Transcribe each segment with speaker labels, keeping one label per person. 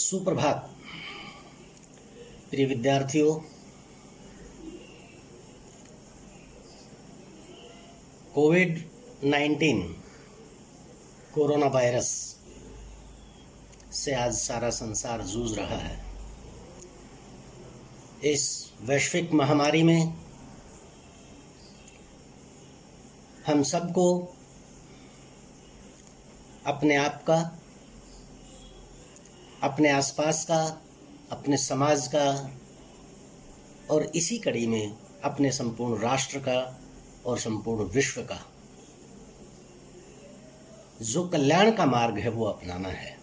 Speaker 1: सुप्रभात प्रिय विद्यार्थियों। कोविड-19 कोरोना वायरस से आज सारा संसार जूझ रहा है। इस वैश्विक महामारी में हम सबको अपने आप का, अपने आसपास का, अपने समाज का और इसी कड़ी में अपने संपूर्ण राष्ट्र का और संपूर्ण विश्व का जो कल्याण का मार्ग है वो अपनाना है।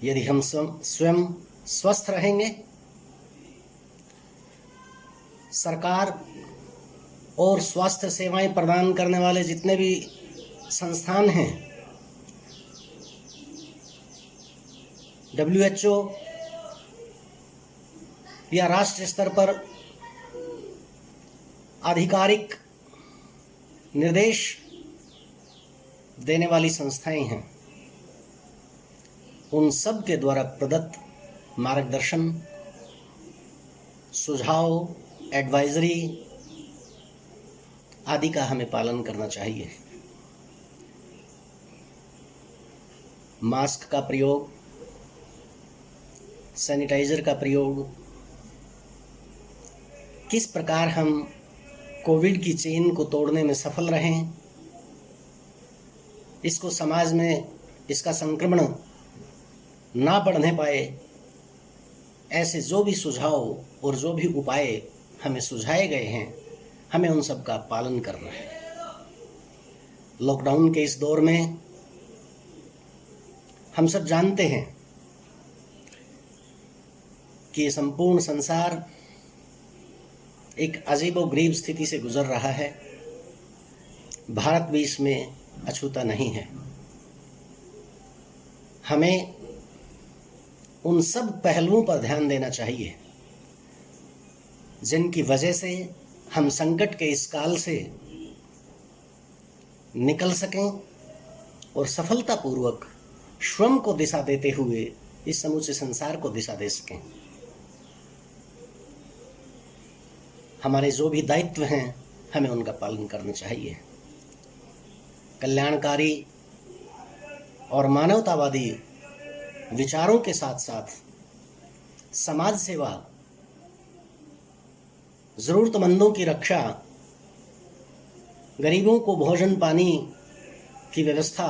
Speaker 1: यदि हम स्वयं स्वस्थ रहेंगे, सरकार और स्वास्थ्य सेवाएं प्रदान करने वाले जितने भी संस्थान हैं, WHO या राष्ट्र स्तर पर आधिकारिक निर्देश देने वाली संस्थाएं हैं, उन सब के द्वारा प्रदत्त मार्गदर्शन, सुझाव, एडवाइजरी आदि का हमें पालन करना चाहिए। मास्क का प्रयोग, सैनिटाइजर का प्रयोग, किस प्रकार हम कोविड की चेन को तोड़ने में सफल रहें, इसको समाज में इसका संक्रमण ना बढ़ने पाए, ऐसे जो भी सुझाव और जो भी उपाय हमें सुझाए गए हैं, हमें उन सब का पालन करना है। लॉकडाउन के इस दौर में हम सब जानते हैं कि ये संपूर्ण संसार एक अजीबोगरीब स्थिति से गुजर रहा है। भारत भी इसमें अछूता नहीं है। हमें उन सब पहलुओं पर ध्यान देना चाहिए जिनकी वजह से हम संकट के इस काल से निकल सकें और सफलतापूर्वक श्रम को दिशा देते हुए इस समूचे संसार को दिशा दे सकें। हमारे जो भी दायित्व हैं, हमें उनका पालन करना चाहिए। कल्याणकारी और मानवतावादी विचारों के साथ साथ समाज सेवा, जरूरतमंदों की रक्षा, गरीबों को भोजन पानी की व्यवस्था,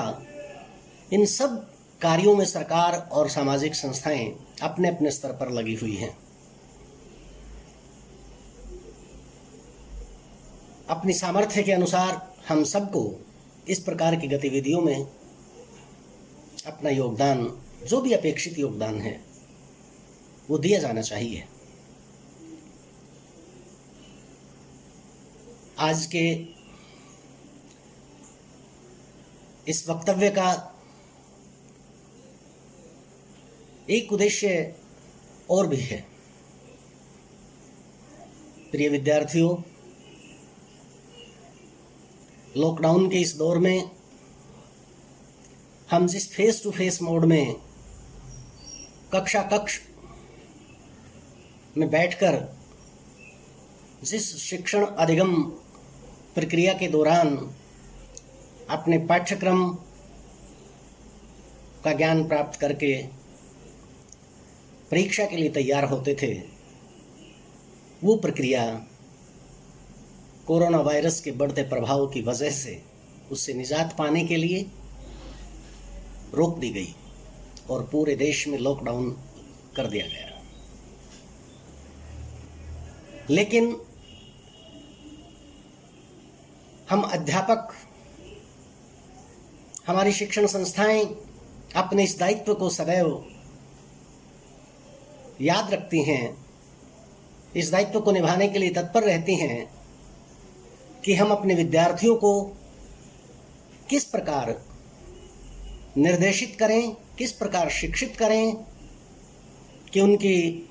Speaker 1: इन सब कार्यों में सरकार और सामाजिक संस्थाएं अपने अपने स्तर पर लगी हुई हैं। अपनी सामर्थ्य के अनुसार हम सबको इस प्रकार की गतिविधियों में अपना योगदान, जो भी अपेक्षित योगदान है, वो दिया जाना चाहिए। आज के इस वक्तव्य का एक उद्देश्य और भी है। प्रिय विद्यार्थियों, लॉकडाउन के इस दौर में हम जिस फेस टू फेस मोड में कक्षा कक्ष में बैठकर जिस शिक्षण अधिगम प्रक्रिया के दौरान अपने पाठ्यक्रम का ज्ञान प्राप्त करके परीक्षा के लिए तैयार होते थे, वो प्रक्रिया कोरोना वायरस के बढ़ते प्रभाव की वजह से उससे निजात पाने के लिए रोक दी गई और पूरे देश में लॉकडाउन कर दिया गया। लेकिन हम अध्यापक, हमारी शिक्षण संस्थाएं अपने इस दायित्व को सदैव याद रखती हैं, इस दायित्व को निभाने के लिए तत्पर रहती हैं कि हम अपने विद्यार्थियों को किस प्रकार निर्देशित करें, किस प्रकार शिक्षित करें कि उनकी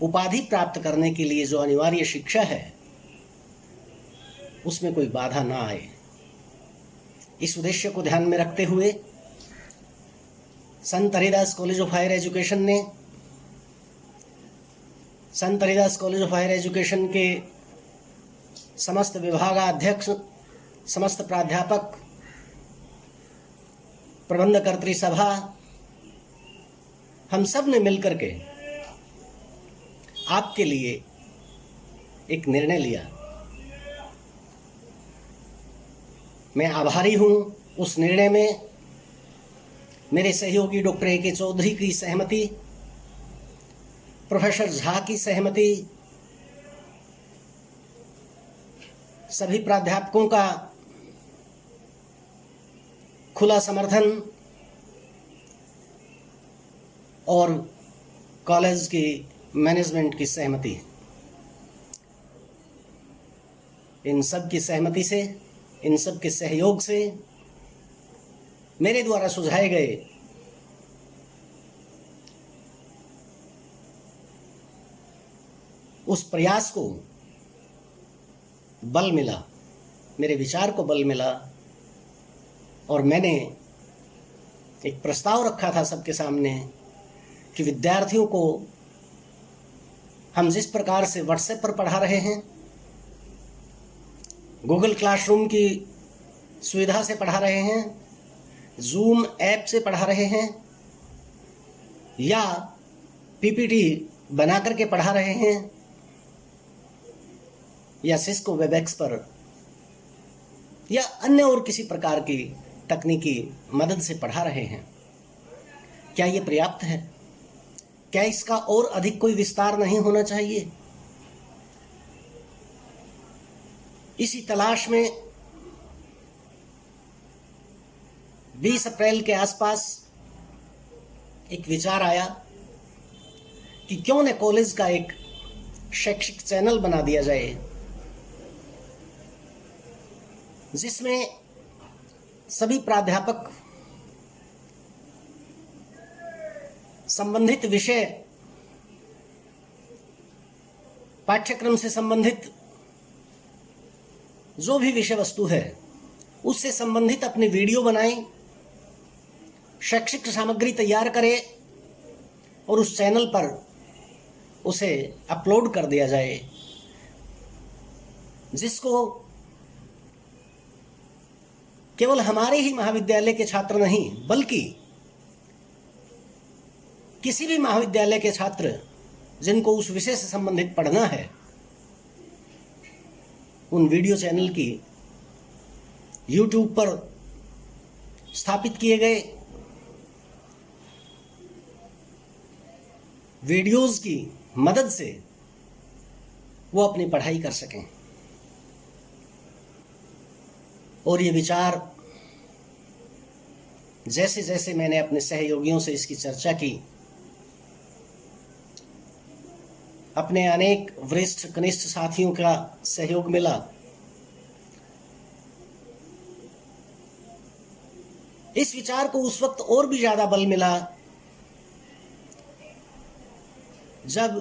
Speaker 1: उपाधि प्राप्त करने के लिए जो अनिवार्य शिक्षा है उसमें कोई बाधा ना आए। इस उद्देश्य को ध्यान में रखते हुए Sant Haridas College of Higher Education ने, Sant Haridas College of Higher Education के समस्त विभागाध्यक्ष, समस्त प्राध्यापक, प्रबंधकर्त्री सभा, हम सब ने मिलकर के आपके लिए एक निर्णय लिया। मैं आभारी हूं उस निर्णय में मेरे सहयोगी डॉक्टर ए के चौधरी की सहमति, प्रोफेसर झा की सहमति, सभी प्राध्यापकों का खुला समर्थन और कॉलेज की मैनेजमेंट की सहमति। इन सब की सहमति से, इन सब के सहयोग से मेरे द्वारा सुझाए गए उस प्रयास को बल मिला, मेरे विचार को बल मिला और मैंने एक प्रस्ताव रखा था सबके सामने कि विद्यार्थियों को हम जिस प्रकार से व्हाट्सएप पर पढ़ा रहे हैं, गूगल क्लासरूम की सुविधा से पढ़ा रहे हैं, जूम ऐप से पढ़ा रहे हैं या पीपीटी बना करके पढ़ा रहे हैं या सिस्को वेबएक्स पर या अन्य और किसी प्रकार की तकनीकी मदद से पढ़ा रहे हैं, क्या ये पर्याप्त है? क्या इसका और अधिक कोई विस्तार नहीं होना चाहिए? इसी तलाश में 20 अप्रैल के आसपास एक विचार आया कि क्यों न कॉलेज का एक शैक्षिक चैनल बना दिया जाए जिसमें सभी प्राध्यापक संबंधित विषय, पाठ्यक्रम से संबंधित जो भी विषय वस्तु है उससे संबंधित अपनी वीडियो बनाएं, शैक्षिक सामग्री तैयार करें और उस चैनल पर उसे अपलोड कर दिया जाए, जिसको केवल हमारे ही महाविद्यालय के छात्र नहीं बल्कि किसी भी महाविद्यालय के छात्र जिनको उस विषय से संबंधित पढ़ना है, उन वीडियो चैनल की YouTube पर स्थापित किए गए वीडियोस की मदद से वो अपनी पढ़ाई कर सकें। और ये विचार जैसे जैसे मैंने अपने सहयोगियों से इसकी चर्चा की, अपने अनेक वरिष्ठ कनिष्ठ साथियों का सहयोग मिला, इस विचार को उस वक्त और भी ज्यादा बल मिला जब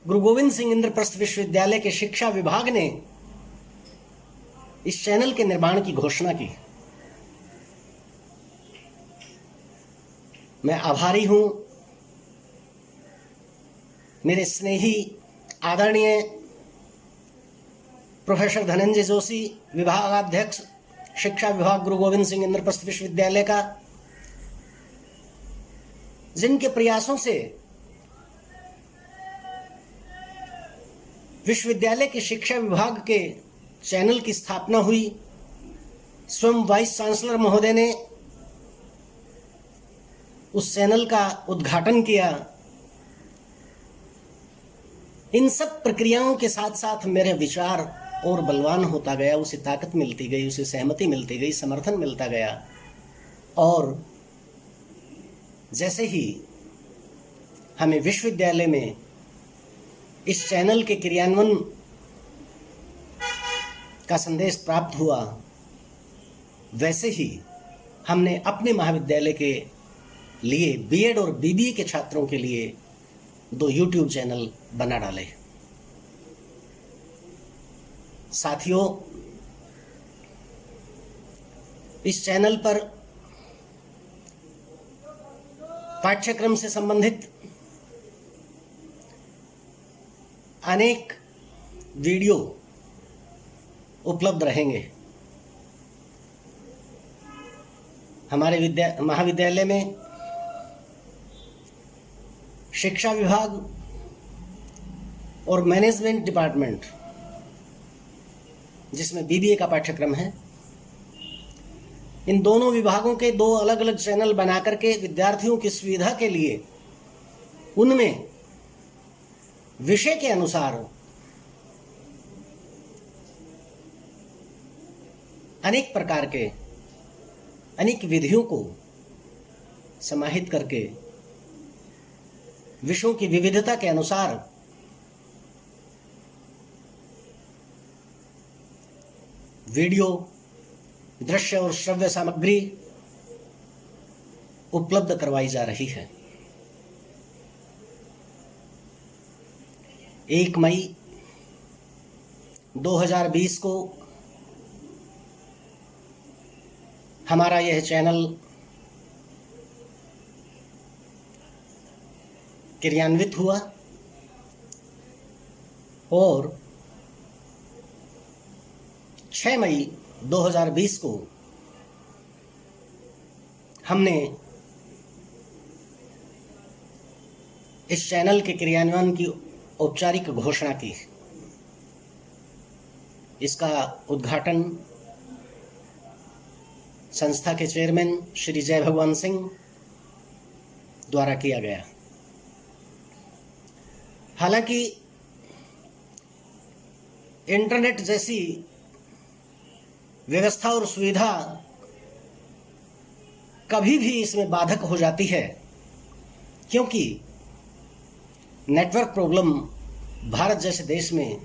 Speaker 1: गुरु गोविंद सिंह इंद्रप्रस्थ विश्वविद्यालय के शिक्षा विभाग ने इस चैनल के निर्माण की घोषणा की। मैं आभारी हूं मेरे स्नेही आदरणीय प्रोफेसर धनंजय जोशी, विभागाध्यक्ष शिक्षा विभाग गुरु गोविंद सिंह इंद्रप्रस्थ विश्वविद्यालय का, जिनके प्रयासों से विश्वविद्यालय के शिक्षा विभाग के चैनल की स्थापना हुई। स्वयं वाइस चांसलर महोदय ने उस चैनल का उद्घाटन किया। इन सब प्रक्रियाओं के साथ साथ मेरे विचार और बलवान होता गया, उसे ताकत मिलती गई, उसे सहमति मिलती गई, समर्थन मिलता गया। और जैसे ही हमें विश्वविद्यालय में इस चैनल के क्रियान्वयन का संदेश प्राप्त हुआ, वैसे ही हमने अपने महाविद्यालय के लिए बीएड और बीबीए के छात्रों के लिए 2 YouTube चैनल बना डाले। साथियों, इस चैनल पर पाठ्यक्रम से संबंधित अनेक वीडियो उपलब्ध रहेंगे। हमारे महाविद्यालय में शिक्षा विभाग और मैनेजमेंट डिपार्टमेंट, जिसमें बीबीए का पाठ्यक्रम है, इन दोनों विभागों के दो अलग अलग चैनल बना करके विद्यार्थियों की सुविधा के लिए उनमें विषय के अनुसार अनेक प्रकार के अनेक विधियों को समाहित करके विषयों की विविधता के अनुसार वीडियो, दृश्य और श्रव्य सामग्री उपलब्ध करवाई जा रही है। 1 मई 2020 को हमारा यह चैनल क्रियान्वित हुआ और 6 मई 2020 को हमने इस चैनल के क्रियान्वयन की औपचारिक घोषणा की। इसका उद्घाटन संस्था के चेयरमैन श्री जय भगवान सिंह द्वारा किया गया। हालांकि इंटरनेट जैसी व्यवस्था और सुविधा कभी भी इसमें बाधक हो जाती है, क्योंकि नेटवर्क प्रॉब्लम भारत जैसे देश में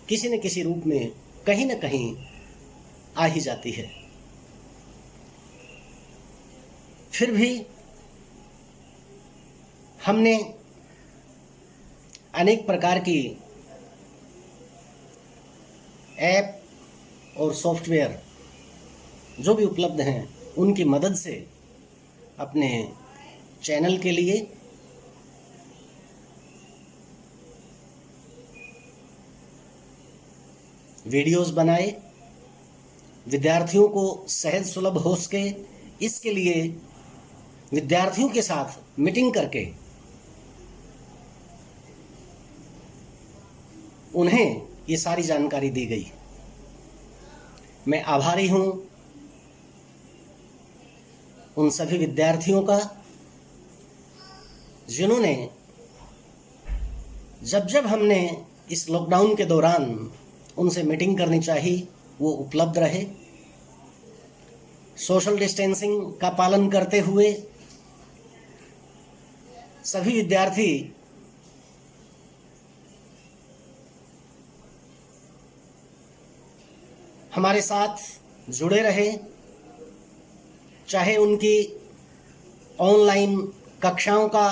Speaker 1: किसी न किसी रूप में कहीं न कहीं आ ही जाती है। फिर भी हमने अनेक प्रकार की ऐप और सॉफ्टवेयर जो भी उपलब्ध हैं उनकी मदद से अपने चैनल के लिए वीडियोस बनाए, विद्यार्थियों को सहज सुलभ हो सके, इसके लिए विद्यार्थियों के साथ मीटिंग करके उन्हें ये सारी जानकारी दी गई। मैं आभारी हूं उन सभी विद्यार्थियों का जिन्होंने जब हमने इस लॉकडाउन के दौरान उनसे मीटिंग करनी चाहिए वो उपलब्ध रहे। सोशल डिस्टेंसिंग का पालन करते हुए सभी विद्यार्थी हमारे साथ जुड़े रहे, चाहे उनकी ऑनलाइन कक्षाओं का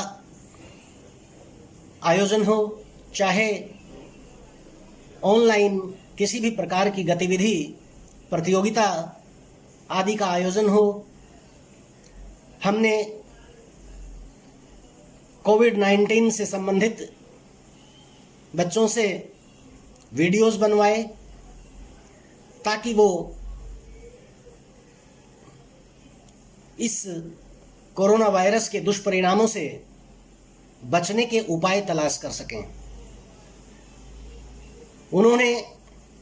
Speaker 1: आयोजन हो, चाहे ऑनलाइन किसी भी प्रकार की गतिविधि, प्रतियोगिता आदि का आयोजन हो। हमने कोविड-19 से संबंधित बच्चों से वीडियोस बनवाए ताकि वो इस कोरोना वायरस के दुष्परिणामों से बचने के उपाय तलाश कर सकें। उन्होंने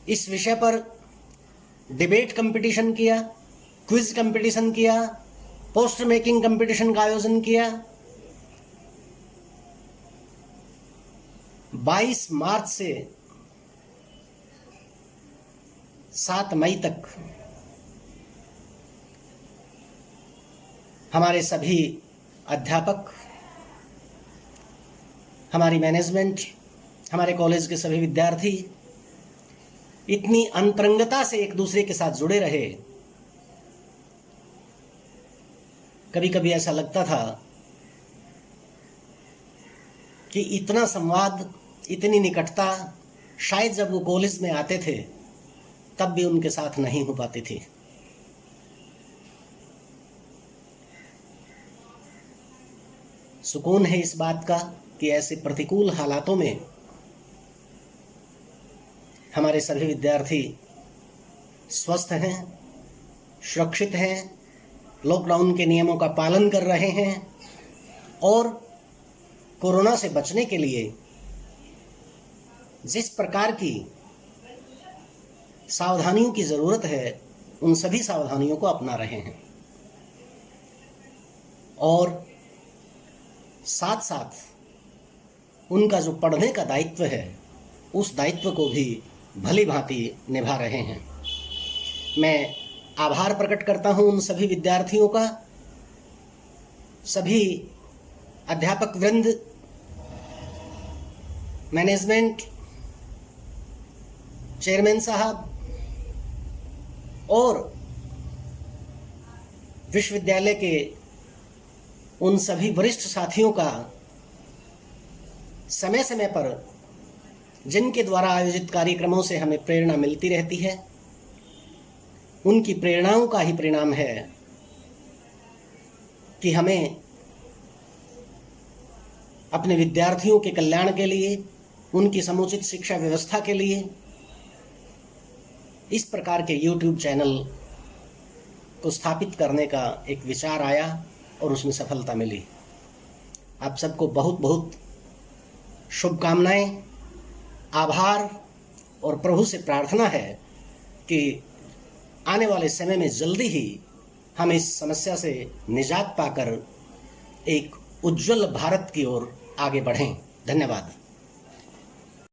Speaker 1: इस विषय पर डिबेट कंपटीशन किया, क्विज कंपटीशन किया, पोस्टर मेकिंग कंपटीशन का आयोजन किया। 22 मार्च से 7 मई तक हमारे सभी अध्यापक, हमारी मैनेजमेंट, हमारे कॉलेज के सभी विद्यार्थी इतनी अंतरंगता से एक दूसरे के साथ जुड़े रहे। कभी कभी ऐसा लगता था कि इतना संवाद, इतनी निकटता शायद जब वो कॉलेज में आते थे तब भी उनके साथ नहीं हो पाती थी। सुकून है इस बात का कि ऐसे प्रतिकूल हालातों में हमारे सभी विद्यार्थी स्वस्थ हैं, सुरक्षित हैं, लॉकडाउन के नियमों का पालन कर रहे हैं और कोरोना से बचने के लिए जिस प्रकार की सावधानियों की ज़रूरत है उन सभी सावधानियों को अपना रहे हैं और साथ साथ उनका जो पढ़ने का दायित्व है उस दायित्व को भी भली भांति निभा रहे हैं। मैं आभार प्रकट करता हूं उन सभी विद्यार्थियों का, सभी अध्यापक वृंद, मैनेजमेंट, चेयरमैन साहब और विश्वविद्यालय के उन सभी वरिष्ठ साथियों का समय समय पर जिनके द्वारा आयोजित कार्यक्रमों से हमें प्रेरणा मिलती रहती है, उनकी प्रेरणाओं का ही परिणाम है कि हमें अपने विद्यार्थियों के कल्याण के लिए, उनकी समुचित शिक्षा व्यवस्था के लिए इस प्रकार के YouTube चैनल को स्थापित करने का एक विचार आया और उसमें सफलता मिली। आप सबको बहुत बहुत शुभकामनाएं, आभार और प्रभु से प्रार्थना है कि आने वाले समय में जल्दी ही हम इस समस्या से निजात पाकर एक उज्जवल भारत की ओर आगे बढ़ें। धन्यवाद।